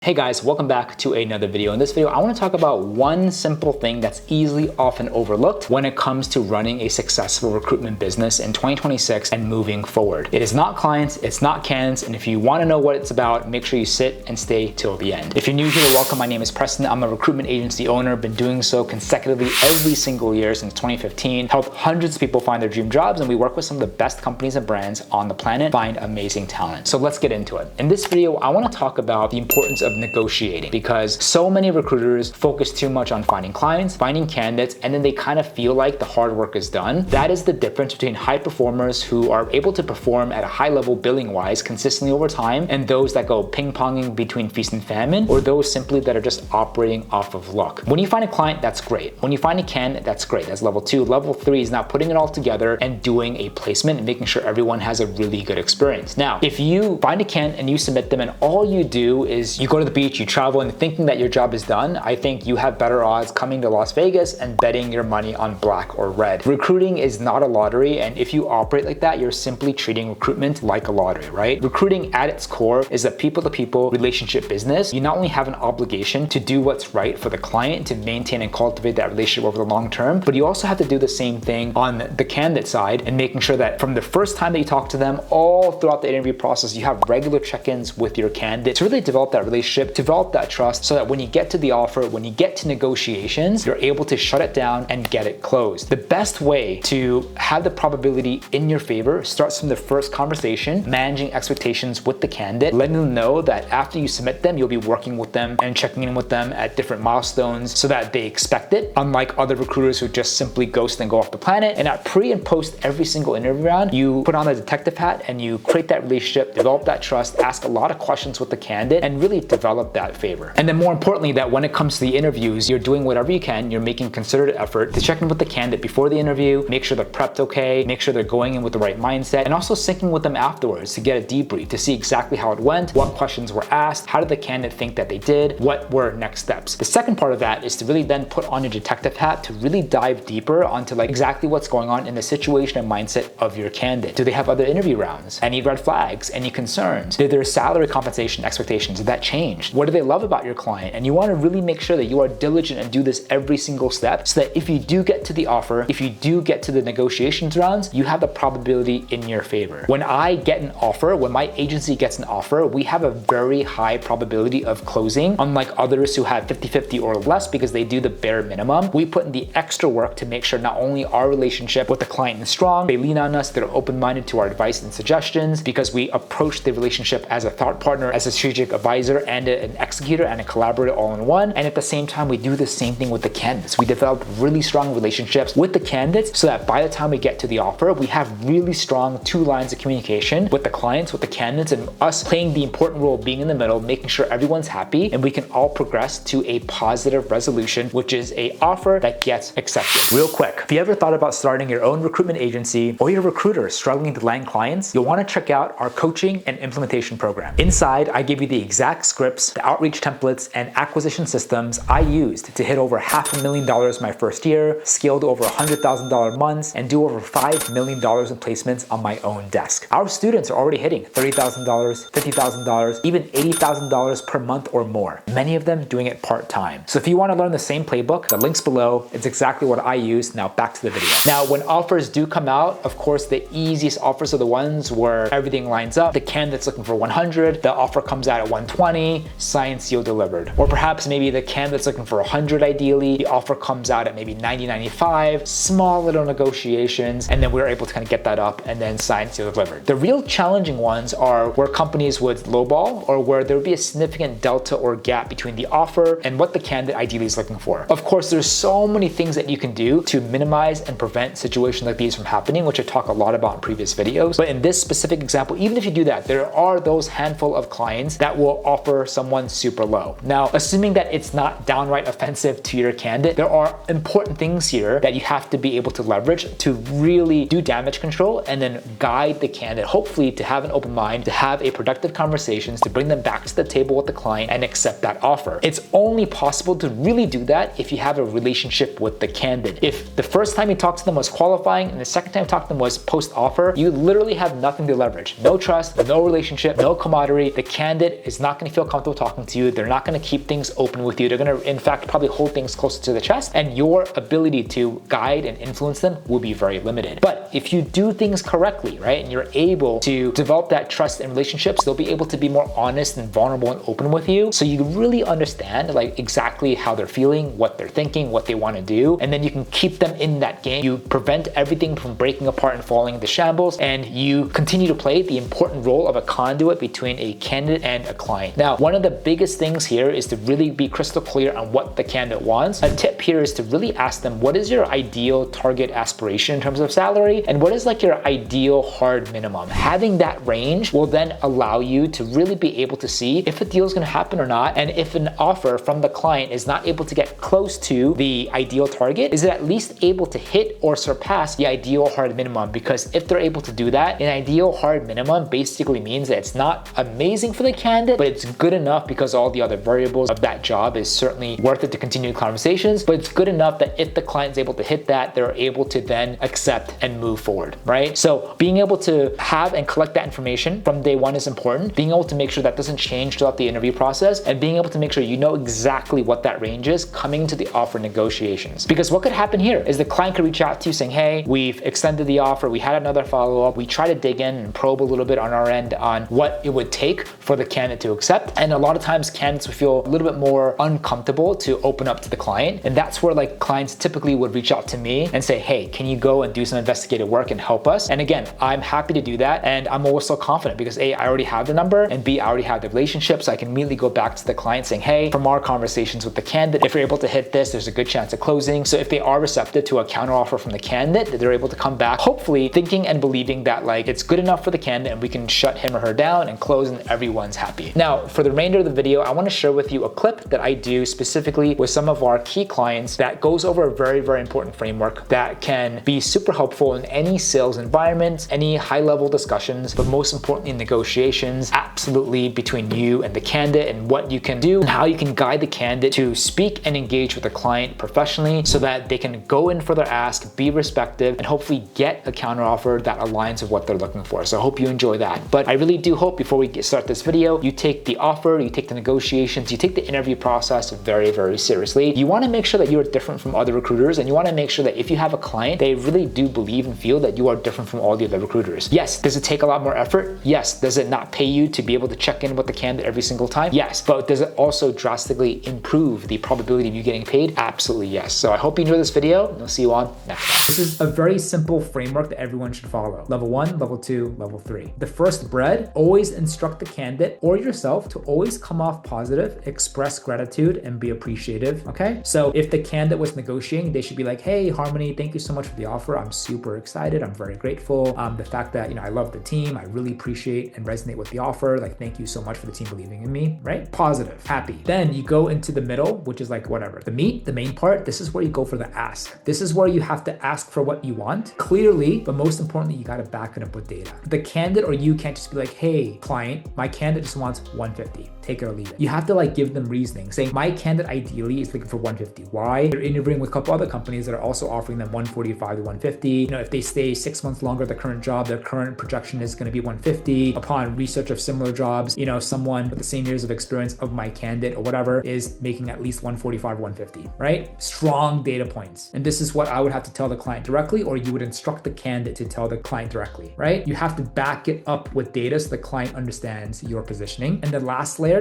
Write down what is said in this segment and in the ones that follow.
Hey guys, welcome back to another video. In this video, I want to talk about one simple thing that's easily often overlooked when it comes to running a successful recruitment business in 2026 and moving forward. It is not clients, it's not candidates, and if you want to know what it's about, make sure you sit and stay till the end. If you're new here, welcome. My name is Preston. I'm a recruitment agency owner, been doing so consecutively every single year since 2015, helped hundreds of people find their dream jobs, and we work with some of the best companies and brands on the planet find amazing talent. So let's get into it. In this video, I want to talk about the importance of negotiating, because so many recruiters focus too much on finding clients, finding candidates, and then they kind of feel like the hard work is done. That is the difference between high performers who are able to perform at a high level billing wise consistently over time and those that go ping-ponging between feast and famine, or those simply that are just operating off of luck. When you find a client, that's great. When you find a candidate, that's great. That's level 2. Level 3 is now putting it all together and doing a placement and making sure everyone has a really good experience. Now, if you find a candidate and you submit them and all you do is you go to the beach, you travel, and thinking that your job is done, I think you have better odds coming to Las Vegas and betting your money on black or red. Recruiting is not a lottery, and if you operate like that, you're simply treating recruitment like a lottery, right? Recruiting at its core is a people-to-people relationship business. You not only have an obligation to do what's right for the client, to maintain and cultivate that relationship over the long term, but you also have to do the same thing on the candidate side and making sure that from the first time that you talk to them all throughout the interview process, you have regular check-ins with your candidate to really develop that relationship, develop that trust, so that when you get to the offer, when you get to negotiations, you're able to shut it down and get it closed. The best way to have the probability in your favor starts from the first conversation, managing expectations with the candidate, letting them know that after you submit them, you'll be working with them and checking in with them at different milestones so that they expect it, unlike other recruiters who just simply ghost and go off the planet. And at pre and post every single interview round, you put on the detective hat and you create that relationship, develop that trust, ask a lot of questions with the candidate, and really develop that favor. And then more importantly, that when it comes to the interviews, you're doing whatever you can, you're making concerted effort to check in with the candidate before the interview, make sure they're prepped okay, make sure they're going in with the right mindset, and also syncing with them afterwards to get a debrief, to see exactly how it went, what questions were asked, how did the candidate think that they did, what were next steps. The second part of that is to really then put on your detective hat to really dive deeper onto like exactly what's going on in the situation and mindset of your candidate. Do they have other interview rounds? Any red flags? Any concerns? Did their salary compensation expectations, did that change? What do they love about your client? And you want to really make sure that you are diligent and do this every single step so that if you do get to the offer, if you do get to the negotiations rounds, you have the probability in your favor. When I get an offer, when my agency gets an offer, we have a very high probability of closing, unlike others who have 50-50 or less because they do the bare minimum. We put in the extra work to make sure not only our relationship with the client is strong, they lean on us, they're open-minded to our advice and suggestions, because we approach the relationship as a thought partner, as a strategic advisor, and an executor and a collaborator all in one. And at the same time, we do the same thing with the candidates. We develop really strong relationships with the candidates so that by the time we get to the offer, we have really strong 2 lines of communication with the clients, with the candidates, and us playing the important role of being in the middle, making sure everyone's happy and we can all progress to a positive resolution, which is an offer that gets accepted. Real quick, if you ever thought about starting your own recruitment agency or you're a recruiter struggling to land clients, you'll want to check out our coaching and implementation program. Inside, I give you the exact scripts, the outreach templates, and acquisition systems I used to hit over $500,000 my first year, scale to over $100,000 months, and do over $5 million in placements on my own desk. Our students are already hitting $30,000, $50,000, even $80,000 per month or more. Many of them doing it part-time. So if you want to learn the same playbook, the link's below. It's exactly what I use. Now back to the video. Now, when offers do come out, of course, the easiest offers are the ones where everything lines up. The candidate's looking for 100, the offer comes out at 120, signed, sealed, delivered. Or perhaps maybe the candidate's looking for 100 ideally, the offer comes out at maybe 90, 95, small little negotiations, and then we're able to kind of get that up and then signed, sealed, delivered. The real challenging ones are where companies would lowball, or where there would be a significant delta or gap between the offer and what the candidate ideally is looking for. Of course, there's so many things that you can do to minimize and prevent situations like these from happening, which I talk a lot about in previous videos. But in this specific example, even if you do that, there are those handful of clients that will offer someone super low. Now, assuming that it's not downright offensive to your candidate, there are important things here that you have to be able to leverage to really do damage control and then guide the candidate, hopefully to have an open mind, to have a productive conversations, to bring them back to the table with the client and accept that offer. It's only possible to really do that if you have a relationship with the candidate. If the first time you talk to them was qualifying and the second time you talk to them was post-offer, you literally have nothing to leverage. No trust, no relationship, no camaraderie. The candidate is not going to feel comfortable talking to you. They're not going to keep things open with you. They're going to, in fact, probably hold things closer to the chest, and your ability to guide and influence them will be very limited. But if you do things correctly, right, and you're able to develop that trust and relationships, they'll be able to be more honest and vulnerable and open with you. So you really understand like exactly how they're feeling, what they're thinking, what they want to do. And then you can keep them in that game. You prevent everything from breaking apart and falling into shambles. And you continue to play the important role of a conduit between a candidate and a client. Now, one of the biggest things here is to really be crystal clear on what the candidate wants. A tip here is to really ask them, what is your ideal target aspiration in terms of salary? And what is like your ideal hard minimum? Having that range will then allow you to really be able to see if a deal is going to happen or not. And if an offer from the client is not able to get close to the ideal target, is it at least able to hit or surpass the ideal hard minimum? Because if they're able to do that, an ideal hard minimum basically means that it's not amazing for the candidate, but it's good enough because all the other variables of that job is certainly worth it to continue conversations, but it's good enough that if the client's able to hit that, they're able to then accept and move forward, right? So being able to have and collect that information from day one is important. Being able to make sure that doesn't change throughout the interview process, and being able to make sure you know exactly what that range is coming to the offer negotiations. Because what could happen here is the client could reach out to you saying, hey, we've extended the offer, we had another follow-up, we try to dig in and probe a little bit on our end on what it would take for the candidate to accept. And a lot of times candidates would feel a little bit more uncomfortable to open up to the client. And that's where like clients typically would reach out to me and say, hey, can you go and do some investigative work and help us? And again, I'm happy to do that. And I'm also confident because A, I already have the number, and B, I already have the relationship. So I can immediately go back to the client saying, hey, from our conversations with the candidate, if you're able to hit this, there's a good chance of closing. So if they are receptive to a counteroffer from the candidate, they're able to come back, hopefully thinking and believing that like it's good enough for the candidate and we can shut him or her down and close and everyone's happy. Now, for the remainder of the video, I want to share with you a clip that I do specifically with some of our key clients that goes over a very, very important framework that can be super helpful in any sales environment, any high-level discussions, but most importantly, negotiations, absolutely between you and the candidate, and what you can do and how you can guide the candidate to speak and engage with the client professionally so that they can go in for their ask, be respectful, and hopefully get a counteroffer that aligns with what they're looking for. So I hope you enjoy that. But I really do hope before we start this video, you take the offer, you take the negotiations, you take the interview process very, very seriously. You want to make sure that you're different from other recruiters, and you want to make sure that if you have a client, they really do believe and feel that you are different from all the other recruiters. Yes, does it take a lot more effort? Yes. Does it not pay you to be able to check in with the candidate every single time? Yes. But does it also drastically improve the probability of you getting paid? Absolutely yes. So I hope you enjoy this video, and I'll see you on next one. This is a very simple framework that everyone should follow. Level 1, level 2, level 3. The first bread, always instruct the candidate or yourself to always come off positive, express gratitude, and be appreciative, okay? So if the candidate was negotiating, they should be like, hey, Harmony, thank you so much for the offer. I'm super excited. I'm very grateful. The fact that, I love the team. I really appreciate and resonate with the offer. Like, thank you so much for the team believing in me, right? Positive, happy. Then you go into the middle, which is like whatever. The meat, the main part, this is where you go for the ask. This is where you have to ask for what you want clearly, but most importantly, you got to back it up with data. The candidate or you can't just be like, hey, client, my candidate just wants 150. Take it or leave it. You have to like give them reasoning, saying my candidate ideally is looking for 150. Why? They're interviewing with a couple other companies that are also offering them 145 to 150. If they stay 6 months longer at the current job, their current projection is going to be 150. Upon research of similar jobs, someone with the same years of experience of my candidate or whatever is making at least 145, 150, right? Strong data points. And this is what I would have to tell the client directly, or you would instruct the candidate to tell the client directly, right? You have to back it up with data so the client understands your positioning. And the last layer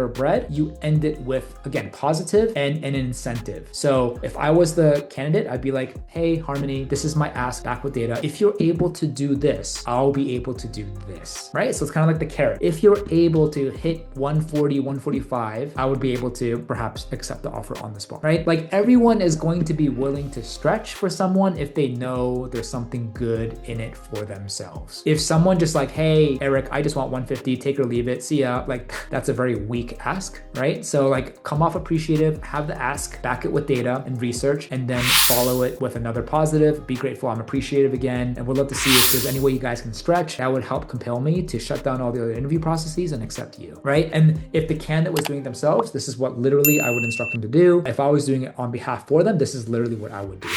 of bread, you end it with, again, positive and an incentive. So if I was the candidate, I'd be like, hey, Harmony, this is my ask, back with data. If you're able to do this, I'll be able to do this, right? So it's kind of like the carrot. If you're able to hit 140, 145, I would be able to perhaps accept the offer on the spot, right? Like everyone is going to be willing to stretch for someone if they know there's something good in it for themselves. If someone just like, hey, Eric, I just want 150, take it or leave it, see ya, like that's a very weak ask, right? So like come off appreciative, have the ask, back it with data and research, and then follow it with another positive, be grateful, I'm appreciative again, and we'd love to see if there's any way you guys can stretch. That would help compel me to shut down all the other interview processes and accept you, right? And if the candidate was doing it themselves, this is what literally I would instruct them to do. If I was doing it on behalf for them, this is literally what I would do.